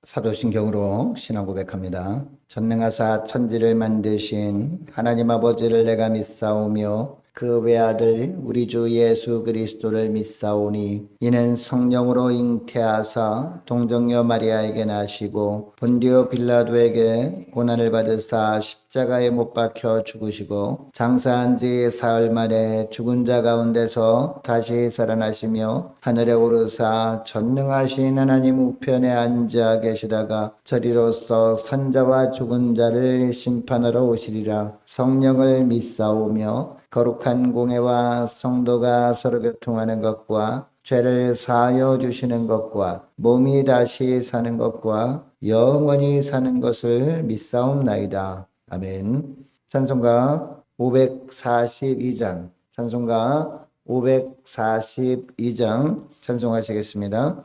사도신경으로 신앙 고백합니다. 전능하사 천지를 만드신 하나님 아버지를 내가 믿사오며 그 외아들 우리 주 예수 그리스도를 믿사오니 이는 성령으로 잉태하사 동정녀 마리아에게 나시고 본디오 빌라도에게 고난을 받으사 십자가에 못 박혀 죽으시고 장사한 지 사흘 만에 죽은 자 가운데서 다시 살아나시며 하늘에 오르사 전능하신 하나님 우편에 앉아 계시다가 저리로서 산자와 죽은 자를 심판하러 오시리라. 성령을 믿사오며 거룩한 공회와 성도가 서로 교통하는 것과 죄를 사하여 주시는 것과 몸이 다시 사는 것과 영원히 사는 것을 믿사옵나이다. 아멘. 찬송가 542장, 찬송가 542장 찬송하시겠습니다.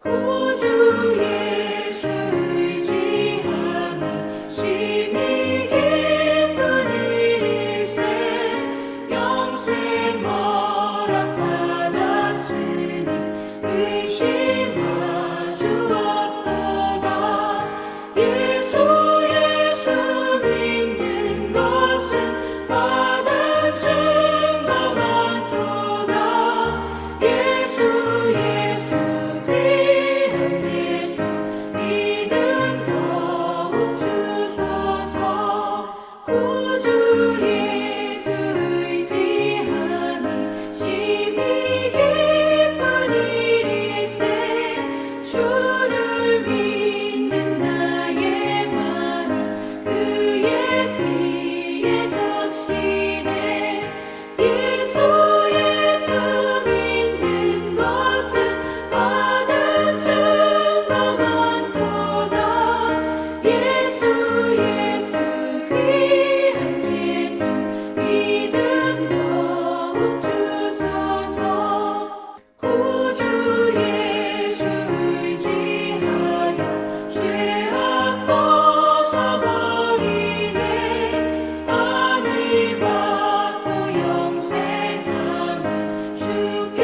구주 예수 의지하며 심히 기쁜 일일세 영생 허락받았으니 의심하지 없도다. 예수 믿는 것은 받은 증거 많도다. 예수 귀한 예수 믿음 더욱 주소서. 구주 예수 의지하니 심히 기쁜 일일세 주를 믿는 나의 마음 그의 피에 적시네. 예수 믿는 것은 받은 증거 많도다. 예수 귀한 예수 믿음 더욱 주소서. 구주 예수 의지하여 죄악 벗어버리네. 안위 받고 영생함을 주께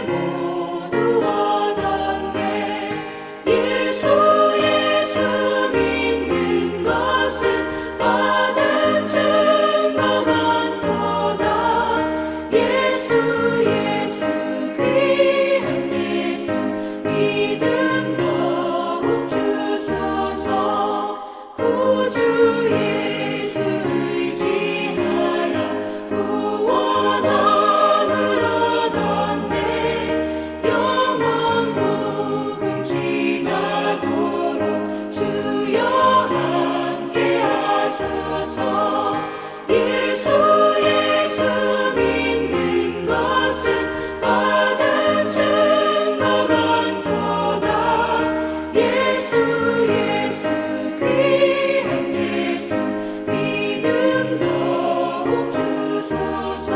모두 얻었네. 예수 믿는 것은 받은 증거 많도다. 예수 귀한 예수 믿음 더욱 주소서. 구주 예수 의지하여 구원함을 얻었네. 영원 복음 지나도록 주여 함께 하소서. 예수 믿는 것은 받은 증거 많도다. 예수 귀한 예수 믿음 더욱 주소서.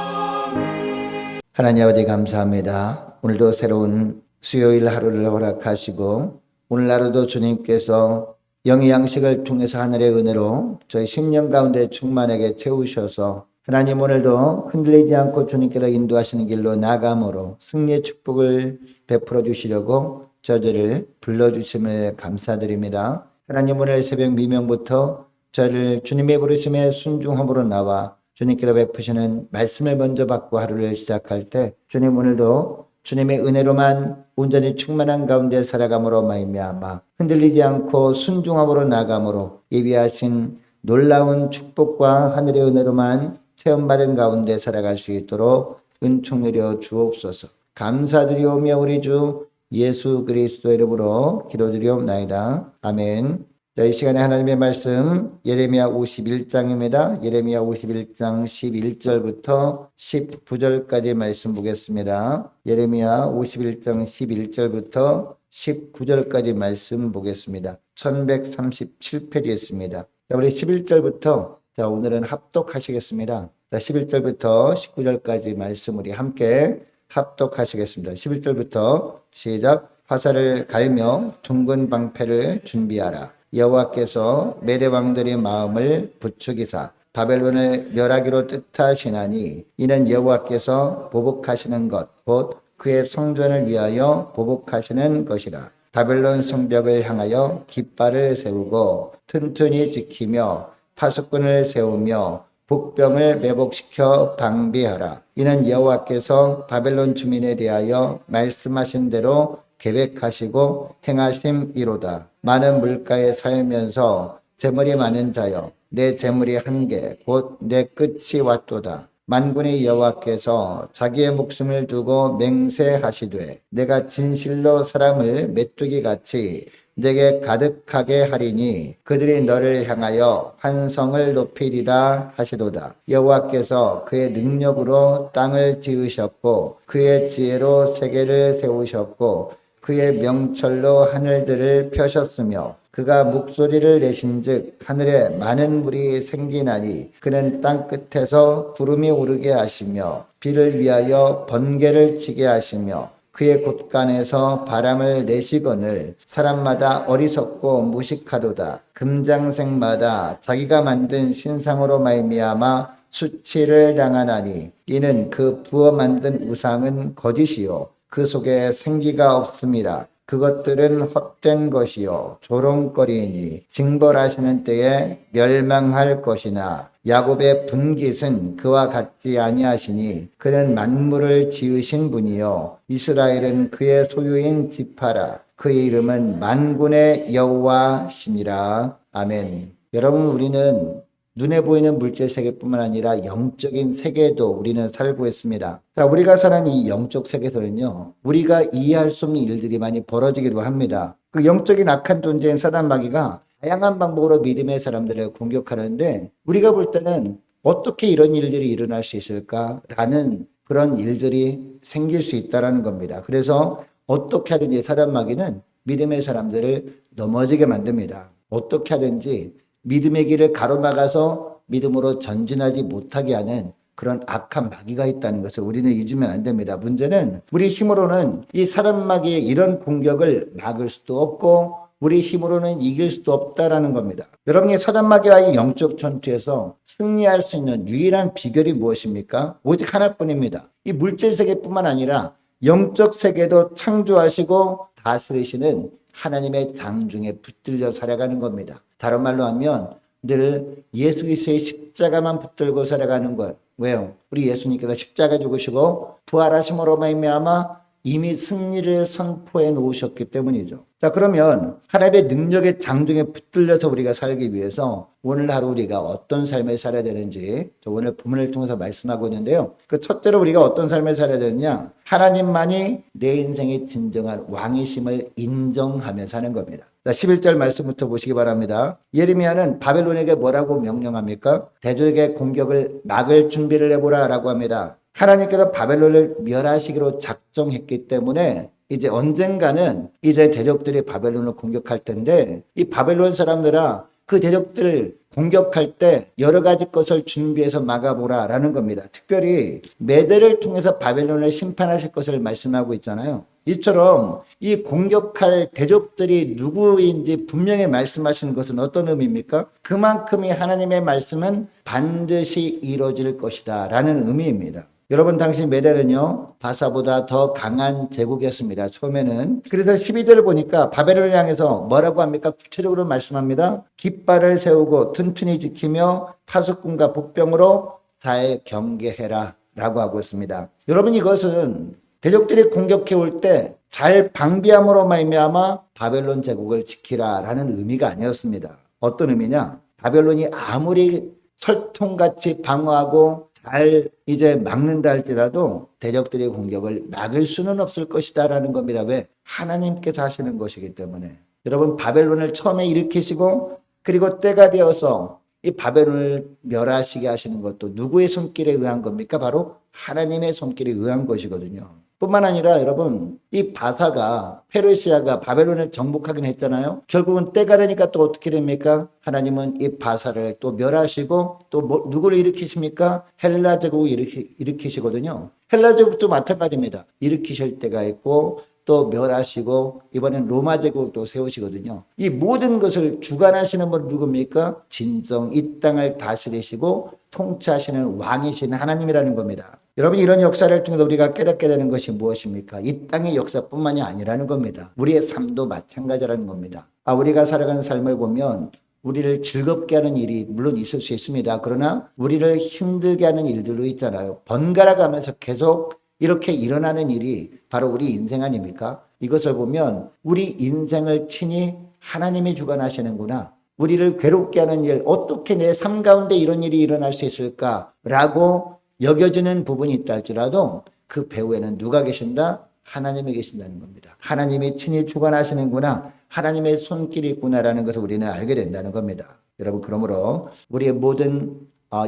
아멘. 하나님 아버지 감사합니다. 오늘도 새로운 수요일 하루를 허락하시고 오늘 하루도 주님께서 영의 양식을 통해서 하늘의 은혜로 저희 심령 가운데 충만하게 채우셔서 하나님 오늘도 흔들리지 않고 주님께로 인도하시는 길로 나감으로 승리의 축복을 베풀어 주시려고 저들을 불러주심을 감사드립니다. 하나님 오늘 새벽 미명부터 저를 주님의 부르심에 순종함으로 나와 주님께로 베푸시는 말씀을 먼저 받고 하루를 시작할 때 주님 오늘도 주님의 은혜로만 온전히 충만한 가운데 살아감으로 말미암아 흔들리지 않고 순종함으로 나감으로 예비하신 놀라운 축복과 하늘의 은혜로만 체험받은 가운데 살아갈 수 있도록 은총 내려 주옵소서. 감사드리오며 우리 주 예수 그리스도 이름으로 기도드리옵나이다. 아멘. 이 시간에 하나님의 말씀 예레미야 51장입니다. 예레미야 51장 11절부터 19절까지 말씀 보겠습니다. 예레미야 51장 11절부터 19절까지 말씀 보겠습니다. 1137페이지에 있습니다. 우리 11절부터 오늘은 합독하시겠습니다. 11절부터 19절까지 말씀 우리 함께 합독하시겠습니다. 11절부터 시작. 화살을 갈며 둥근 방패를 준비하라. 여호와께서 메대 왕들의 마음을 부추기사 바벨론을 멸하기로 뜻하시나니 이는 여호와께서 보복하시는 것 곧 그의 성전을 위하여 보복하시는 것이라. 바벨론 성벽을 향하여 깃발을 세우고 튼튼히 지키며 파수꾼을 세우며 복병을 매복시켜 방비하라. 이는 여호와께서 바벨론 주민에 대하여 말씀하신 대로 계획하시고 행하심이로다. 많은 물가에 살면서 재물이 많은 자여, 내 재물이 한계 곧 내 끝이 왔도다. 만군의 여호와께서 자기의 목숨을 두고 맹세하시되 내가 진실로 사람을 메뚜기 같이 내게 가득하게 하리니 그들이 너를 향하여 환성을 높이리라 하시도다. 여호와께서 그의 능력으로 땅을 지으셨고 그의 지혜로 세계를 세우셨고 그의 명철로 하늘들을 펴셨으며 그가 목소리를 내신즉 하늘에 많은 물이 생기나니 그는 땅 끝에서 구름이 오르게 하시며 비를 위하여 번개를 치게 하시며 그의 곳간에서 바람을 내시거늘 사람마다 어리석고 무식하도다. 금장색마다 자기가 만든 신상으로 말미암아 수치를 당하나니 이는 그 부어 만든 우상은 거짓이요 그 속에 생기가 없음이라. 그것들은 헛된 것이요 조롱거리니 징벌하시는 때에 멸망할 것이나 야곱의 분깃은 그와 같지 아니하시니 그는 만물을 지으신 분이요 이스라엘은 그의 소유인 지파라. 그의 이름은 만군의 여호와시니라. 아멘. 여러분, 우리는 눈에 보이는 물질 세계뿐만 아니라 영적인 세계도 우리는 살고 있습니다. 자, 우리가 사는 이 영적 세계에서는요, 우리가 이해할 수 없는 일들이 많이 벌어지기도 합니다. 그 영적인 악한 존재인 사단 마귀가 다양한 방법으로 믿음의 사람들을 공격하는데 우리가 볼 때는 어떻게 이런 일들이 일어날 수 있을까라는 그런 일들이 생길 수 있다는 겁니다. 그래서 어떻게 하든지 사단 마귀는 믿음의 사람들을 넘어지게 만듭니다. 어떻게 하든지 믿음의 길을 가로막아서 믿음으로 전진하지 못하게 하는 그런 악한 마귀가 있다는 것을 우리는 잊으면 안 됩니다. 문제는 우리 힘으로는 이 사단 마귀의 이런 공격을 막을 수도 없고 우리 힘으로는 이길 수도 없다라는 겁니다. 여러분이 사단 마귀와의 영적 전투에서 승리할 수 있는 유일한 비결이 무엇입니까? 오직 하나뿐입니다. 이 물질 세계뿐만 아니라 영적 세계도 창조하시고 다스리시는 하나님의 장중에 붙들려 살아가는 겁니다. 다른 말로 하면 늘 예수 그리스도의 십자가만 붙들고 살아가는 것. 왜요? 우리 예수님께서 십자가 죽으시고 부활하심으로 말미암아 이미 승리를 선포해 놓으셨기 때문이죠. 자, 그러면 하나님의 능력의 장중에 붙들려서 우리가 살기 위해서 오늘 하루 우리가 어떤 삶을 살아야 되는지 오늘 본문을 통해서 말씀하고 있는데요. 그 첫째로 우리가 어떤 삶을 살아야 되느냐? 하나님만이 내 인생의 진정한 왕이심을 인정하며 사는 겁니다. 자, 11절 말씀부터 보시기 바랍니다. 예레미야는 바벨론에게 뭐라고 명령합니까? 대적의 공격을 막을 준비를 해보라 라고 합니다. 하나님께서 바벨론을 멸하시기로 작정했기 때문에 이제 언젠가는 이제 대적들이 바벨론을 공격할 텐데 이 바벨론 사람들아 그 대적들을 공격할 때 여러 가지 것을 준비해서 막아보라 라는 겁니다. 특별히 메대를 통해서 바벨론을 심판하실 것을 말씀하고 있잖아요. 이처럼 이 공격할 대적들이 누구인지 분명히 말씀하시는 것은 어떤 의미입니까? 그만큼이 하나님의 말씀은 반드시 이루어질 것이다 라는 의미입니다. 여러분, 당시 메대는요 바사보다 더 강한 제국이었습니다. 처음에는. 그래서 12절을 보니까 바벨론을 향해서 뭐라고 합니까? 구체적으로 말씀합니다. 깃발을 세우고 튼튼히 지키며 파수꾼과 복병으로 잘 경계해라 라고 하고 있습니다. 여러분, 이것은 대적들이 공격해 올 때 잘 방비함으로 말미암아 바벨론 제국을 지키라 라는 의미가 아니었습니다. 어떤 의미냐? 바벨론이 아무리 철통같이 방어하고 잘 이제 막는다 할지라도 대적들의 공격을 막을 수는 없을 것이다 라는 겁니다. 왜? 하나님께서 하시는 것이기 때문에. 여러분, 바벨론을 처음에 일으키시고 그리고 때가 되어서 이 바벨론을 멸하시게 하시는 것도 누구의 손길에 의한 겁니까? 바로 하나님의 손길에 의한 것이거든요. 뿐만 아니라 여러분, 이 바사가 페르시아가 바벨론을 정복하긴 했잖아요. 결국은 때가 되니까 또 어떻게 됩니까? 하나님은 이 바사를 또 멸하시고 또 누구를 일으키십니까? 헬라 제국을 일으키시거든요. 헬라 제국도 마찬가지입니다. 일으키실 때가 있고 또 멸하시고 이번엔 로마 제국도 세우시거든요. 이 모든 것을 주관하시는 분은 누굽니까? 진정 이 땅을 다스리시고 통치하시는 왕이신 하나님이라는 겁니다. 여러분, 이런 역사를 통해서 우리가 깨닫게 되는 것이 무엇입니까? 이 땅의 역사뿐만이 아니라는 겁니다. 우리의 삶도 마찬가지라는 겁니다. 우리가 살아가는 삶을 보면 우리를 즐겁게 하는 일이 물론 있을 수 있습니다. 그러나 우리를 힘들게 하는 일들도 있잖아요. 번갈아 가면서 계속 이렇게 일어나는 일이 바로 우리 인생 아닙니까? 이것을 보면 우리 인생을 친히 하나님이 주관하시는구나. 우리를 괴롭게 하는 일, 어떻게 내 삶 가운데 이런 일이 일어날 수 있을까라고 여겨지는 부분이 있다 할지라도 그 배후에는 누가 계신다? 하나님이 계신다는 겁니다. 하나님이 친히 주관하시는구나. 하나님의 손길이 있구나라는 것을 우리는 알게 된다는 겁니다. 여러분, 그러므로 우리의 모든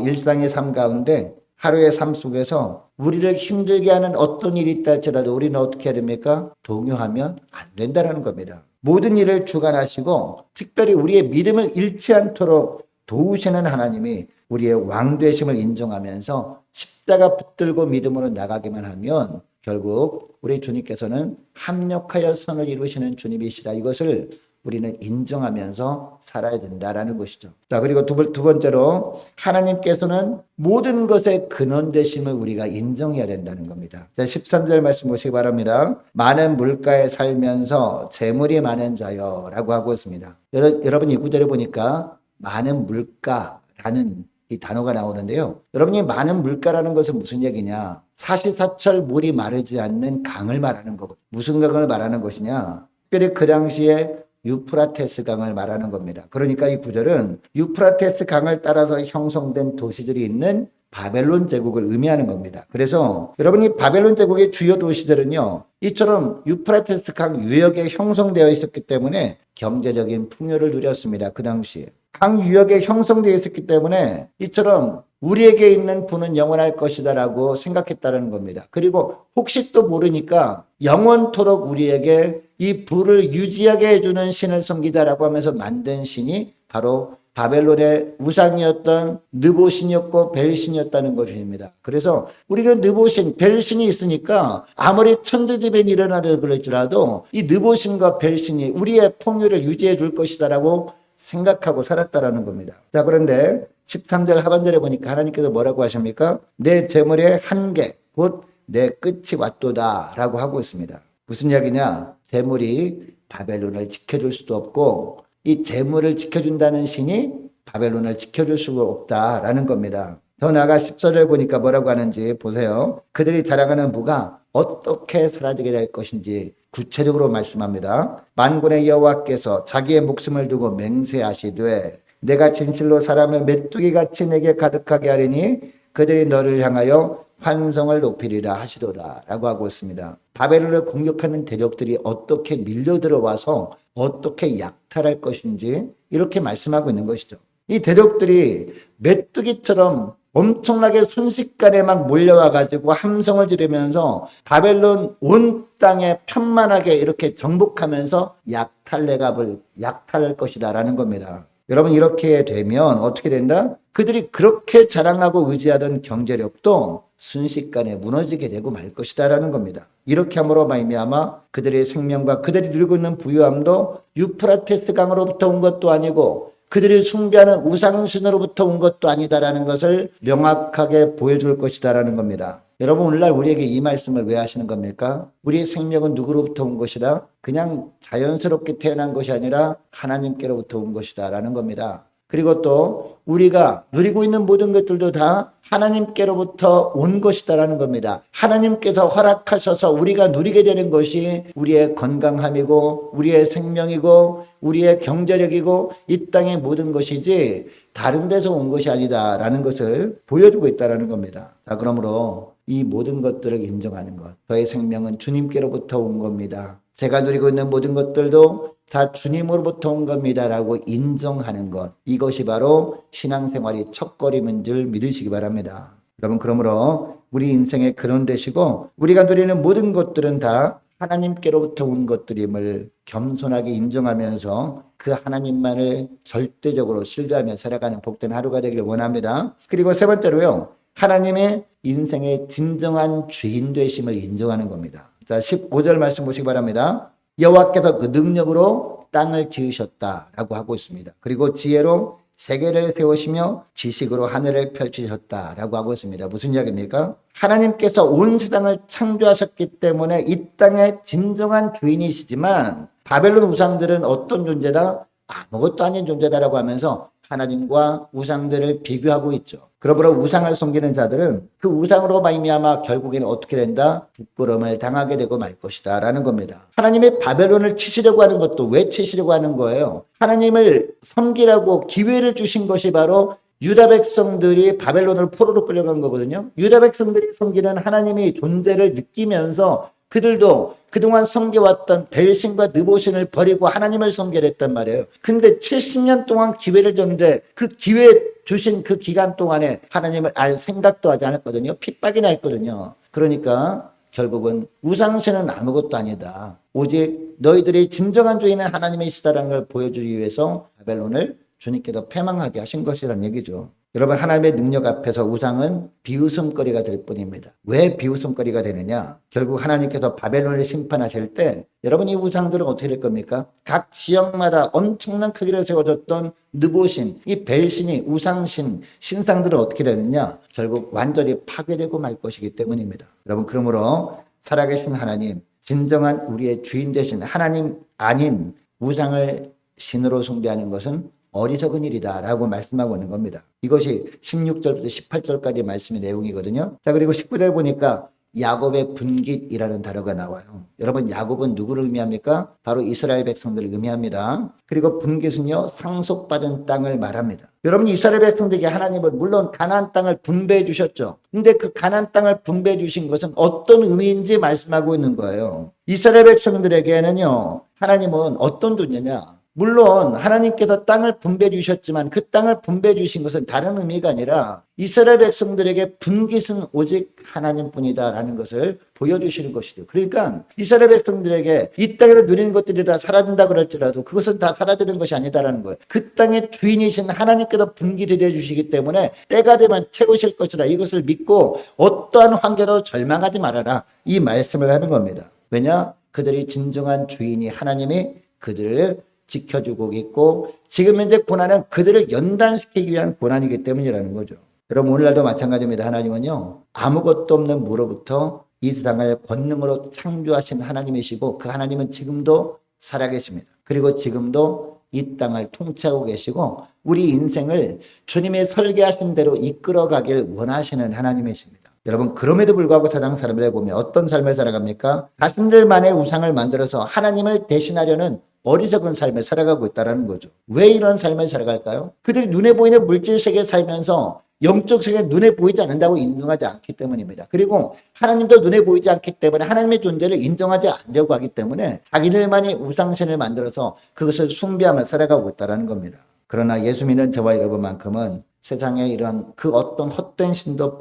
일상의 삶 가운데 하루의 삶 속에서 우리를 힘들게 하는 어떤 일이 있다 할지라도 우리는 어떻게 해야 됩니까? 동요하면 안 된다는 겁니다. 모든 일을 주관하시고 특별히 우리의 믿음을 잃지 않도록 도우시는 하나님이 우리의 왕 되심을 인정하면서 십자가 붙들고 믿음으로 나가기만 하면 결국 우리 주님께서는 합력하여 선을 이루시는 주님이시다. 이것을 우리는 인정하면서 살아야 된다라는 것이죠. 자, 그리고 두 번째로 하나님께서는 모든 것의 근원 되심을 우리가 인정해야 된다는 겁니다. 자, 13절 말씀 보시기 바랍니다. 많은 물가에 살면서 재물이 많은 자여라고 하고 있습니다. 여러분, 이 구절을 보니까 많은 물가라는 이 단어가 나오는데요. 여러분이 많은 물가라는 것은 무슨 얘기냐? 사시사철 물이 마르지 않는 강을 말하는 거고, 무슨 강을 말하는 것이냐? 특별히 그 당시에 유프라테스 강을 말하는 겁니다. 그러니까 이 구절은 유프라테스 강을 따라서 형성된 도시들이 있는 바벨론 제국을 의미하는 겁니다. 그래서 여러분이 바벨론 제국의 주요 도시들은요, 이처럼 유프라테스 강 유역에 형성되어 있었기 때문에 경제적인 풍요를 누렸습니다. 그 당시에. 강 유역에 형성되어 있었기 때문에 이처럼 우리에게 있는 부는 영원할 것이다라고 생각했다는 겁니다. 그리고 혹시 또 모르니까 영원토록 우리에게 이 부를 유지하게 해주는 신을 섬기다라고 하면서 만든 신이 바로 바벨론의 우상이었던 느보신이었고 벨신이었다는 것입니다. 그래서 우리는 느보신, 벨신이 있으니까 아무리 천재지변이 일어나려 그럴지라도 이 느보신과 벨신이 우리의 풍요를 유지해 줄 것이다라고 생각하고 살았다라는 겁니다. 자, 그런데 13절 하반절에 보니까 하나님께서 뭐라고 하십니까? 내 재물의 한계, 곧 내 끝이 왔도다 라고 하고 있습니다. 무슨 이야기냐? 재물이 바벨론을 지켜줄 수도 없고 이 재물을 지켜준다는 신이 바벨론을 지켜줄 수가 없다라는 겁니다. 더 나아가 14절 보니까 뭐라고 하는지 보세요. 그들이 자랑하는 부가 어떻게 사라지게 될 것인지 구체적으로 말씀합니다. 만군의 여호와께서 자기의 목숨을 두고 맹세하시되 내가 진실로 사람을 메뚜기같이 내게 가득하게 하리니 그들이 너를 향하여 환성을 높이리라 하시도다 라고 하고 있습니다. 바벨론을 공격하는 대적들이 어떻게 밀려들어와서 어떻게 약탈할 것인지 이렇게 말씀하고 있는 것이죠. 이 대적들이 메뚜기처럼 엄청나게 순식간에 막 몰려와가지고 함성을 지르면서 바벨론 온 땅에 편만하게 이렇게 정복하면서 약탈할 것이다라는 겁니다. 여러분, 이렇게 되면 어떻게 된다? 그들이 그렇게 자랑하고 의지하던 경제력도 순식간에 무너지게 되고 말 것이다라는 겁니다. 이렇게 함으로 말미암아 그들의 생명과 그들이 누리고 있는 부유함도 유프라테스 강으로부터 온 것도 아니고 그들이 숭배하는 우상신으로부터 온 것도 아니다라는 것을 명확하게 보여줄 것이다라는 겁니다. 여러분, 오늘날 우리에게 이 말씀을 왜 하시는 겁니까? 우리의 생명은 누구로부터 온 것이다? 그냥 자연스럽게 태어난 것이 아니라 하나님께로부터 온 것이다라는 겁니다. 그리고 또 우리가 누리고 있는 모든 것들도 다 하나님께로부터 온 것이다라는 겁니다. 하나님께서 허락하셔서 우리가 누리게 되는 것이 우리의 건강함이고 우리의 생명이고 우리의 경제력이고 이 땅의 모든 것이지 다른 데서 온 것이 아니다라는 것을 보여주고 있다는 겁니다. 자, 그러므로 이 모든 것들을 인정하는 것. 저의 생명은 주님께로부터 온 겁니다. 제가 누리고 있는 모든 것들도 다 주님으로부터 온 겁니다라고 인정하는 것. 이것이 바로 신앙생활이 첫걸음인 줄 믿으시기 바랍니다. 여러분, 그러므로 우리 인생의 근원 되시고 우리가 누리는 모든 것들은 다 하나님께로부터 온 것들임을 겸손하게 인정하면서 그 하나님만을 절대적으로 신뢰하며 살아가는 복된 하루가 되기를 원합니다. 그리고 세 번째로요, 하나님의 인생의 진정한 주인 되심을 인정하는 겁니다. 자, 15절 말씀 보시기 바랍니다. 여호와께서 그 능력으로 땅을 지으셨다라고 하고 있습니다. 그리고 지혜로 세계를 세우시며 지식으로 하늘을 펼치셨다라고 하고 있습니다. 무슨 이야기입니까? 하나님께서 온 세상을 창조하셨기 때문에 이 땅의 진정한 주인이시지만 바벨론 우상들은 어떤 존재다? 아무것도 아닌 존재다라고 하면서 하나님과 우상들을 비교하고 있죠. 그러므로 우상을 섬기는 자들은 그 우상으로 말미암아 결국에는 어떻게 된다? 부끄러움을 당하게 되고 말 것이다 라는 겁니다. 하나님이 바벨론을 치시려고 하는 것도 왜 치시려고 하는 거예요? 하나님을 섬기라고 기회를 주신 것이 바로 유다 백성들이 바벨론을 포로로 끌려간 거거든요. 유다 백성들이 섬기는 하나님의 존재를 느끼면서 그들도 그동안 섬겨왔던 벨신과 느보신을 버리고 하나님을 섬기려 했단 말이에요. 근데 70년 동안 기회를 줬는데 그 기회 주신 그 기간 동안에 하나님을 알 생각도 하지 않았거든요. 핍박이나 했거든요. 그러니까 결국은 우상신은 아무것도 아니다. 오직 너희들이 진정한 주인은 하나님이시다라는 걸 보여주기 위해서 바벨론을 주님께서 패망하게 하신 것이라는 얘기죠. 여러분, 하나님의 능력 앞에서 우상은 비웃음거리가 될 뿐입니다. 왜 비웃음거리가 되느냐? 결국 하나님께서 바벨론을 심판하실 때 여러분, 이 우상들은 어떻게 될 겁니까? 각 지역마다 엄청난 크기를 세워졌던 느보신, 이 벨신이 우상신, 신상들은 어떻게 되느냐? 결국 완전히 파괴되고 말 것이기 때문입니다. 여러분, 그러므로 살아계신 하나님, 진정한 우리의 주인 되신 하나님 아닌 우상을 신으로 숭배하는 것은 어리석은 일이다라고 말씀하고 있는 겁니다. 이것이 16절부터 18절까지 말씀의 내용이거든요. 자, 그리고 19절 보니까 야곱의 분깃이라는 단어가 나와요. 여러분, 야곱은 누구를 의미합니까? 바로 이스라엘 백성들을 의미합니다. 그리고 분깃은요, 상속받은 땅을 말합니다. 여러분, 이스라엘 백성들에게 하나님은 물론 가나안 땅을 분배해 주셨죠. 근데 그 가나안 땅을 분배해 주신 것은 어떤 의미인지 말씀하고 있는 거예요. 이스라엘 백성들에게는요, 하나님은 어떤 존재냐? 물론 하나님께서 땅을 분배해 주셨지만 그 땅을 분배해 주신 것은 다른 의미가 아니라 이스라엘 백성들에게 분깃은 오직 하나님뿐이다라는 것을 보여주시는 것이죠. 그러니까 이스라엘 백성들에게 이 땅에서 누리는 것들이 다 사라진다 그럴지라도 그것은 다 사라지는 것이 아니다라는 거예요. 그 땅의 주인이신 하나님께서 분깃이 되어 주시기 때문에 때가 되면 채우실 것이다. 이것을 믿고 어떠한 환경도 절망하지 말아라. 이 말씀을 하는 겁니다. 왜냐? 그들이 진정한 주인이 하나님이 그들을 지켜주고 있고 지금 현재 고난은 그들을 연단시키기 위한 고난이기 때문이라는 거죠. 여러분, 오늘날도 마찬가지입니다. 하나님은요, 아무것도 없는 무로부터 이 세상을 권능으로 창조하신 하나님이시고 그 하나님은 지금도 살아계십니다. 그리고 지금도 이 땅을 통치하고 계시고 우리 인생을 주님의 설계하신 대로 이끌어가길 원하시는 하나님이십니다. 여러분, 그럼에도 불구하고 세상 사람들 보면 어떤 삶을 살아갑니까? 자신들만의 우상을 만들어서 하나님을 대신하려는 어리석은 삶을 살아가고 있다는 거죠. 왜 이런 삶을 살아갈까요? 그들이 눈에 보이는 물질 세계에 살면서 영적 세계에 눈에 보이지 않는다고 인정하지 않기 때문입니다. 그리고 하나님도 눈에 보이지 않기 때문에 하나님의 존재를 인정하지 않으려고 하기 때문에 자기들만이 우상신을 만들어서 그것을 숭배하며 살아가고 있다는 겁니다. 그러나 예수 믿는 저와 여러분만큼은 세상에 이런 그 어떤 헛된 신도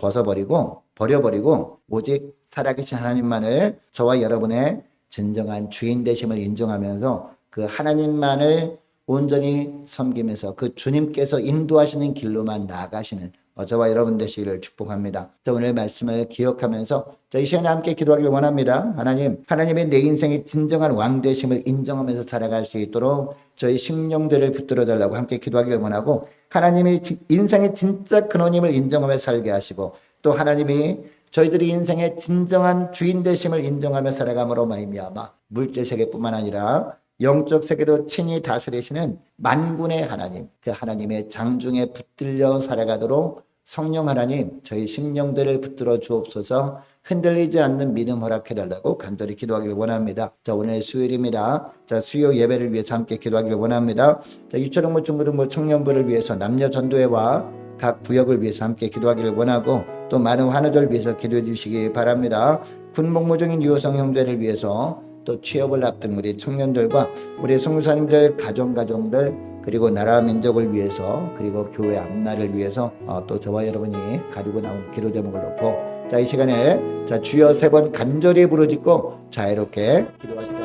버려버리고 오직 살아계신 하나님만을 저와 여러분의 진정한 주인 되심을 인정하면서 그 하나님만을 온전히 섬기면서 그 주님께서 인도하시는 길로만 나아가시는 저와 여러분 되시기를 축복합니다. 오늘 말씀을 기억하면서 이 시간에 함께 기도하길 원합니다. 하나님의 내 인생의 진정한 왕 되심을 인정하면서 살아갈 수 있도록 저희 심령들을 붙들어 달라고 함께 기도하길 원하고 하나님의 인생의 진짜 근원임을 인정하며 살게 하시고 또 하나님이 저희들이 인생의 진정한 주인 되심을 인정하며 살아감으로 말미암아 물질 세계뿐만 아니라 영적 세계도 친히 다스리시는 만군의 하나님, 그 하나님의 장중에 붙들려 살아가도록 성령 하나님, 저희 심령들을 붙들어 주옵소서. 흔들리지 않는 믿음 허락해달라고 간절히 기도하기를 원합니다. 자, 오늘 수요일입니다. 자, 수요 예배를 위해서 함께 기도하기를 원합니다. 자, 유초등부 중고등부 청년부를 위해서 남녀 전도회와 각 구역을 위해서 함께 기도하기를 원하고 또 많은 환우들 위해서 기도해 주시기 바랍니다. 군복무 중인 유효성 형제를 위해서 또 취업을 앞둔 우리 청년들과 우리 선교사님들 가정들 그리고 나라 민족을 위해서 그리고 교회 앞날을 위해서 또 저와 여러분이 가지고 나온 기도 제목을 놓고 자, 이 시간에 자, 주여 3번 간절히 부르짖고 자유롭게 기도하십시오.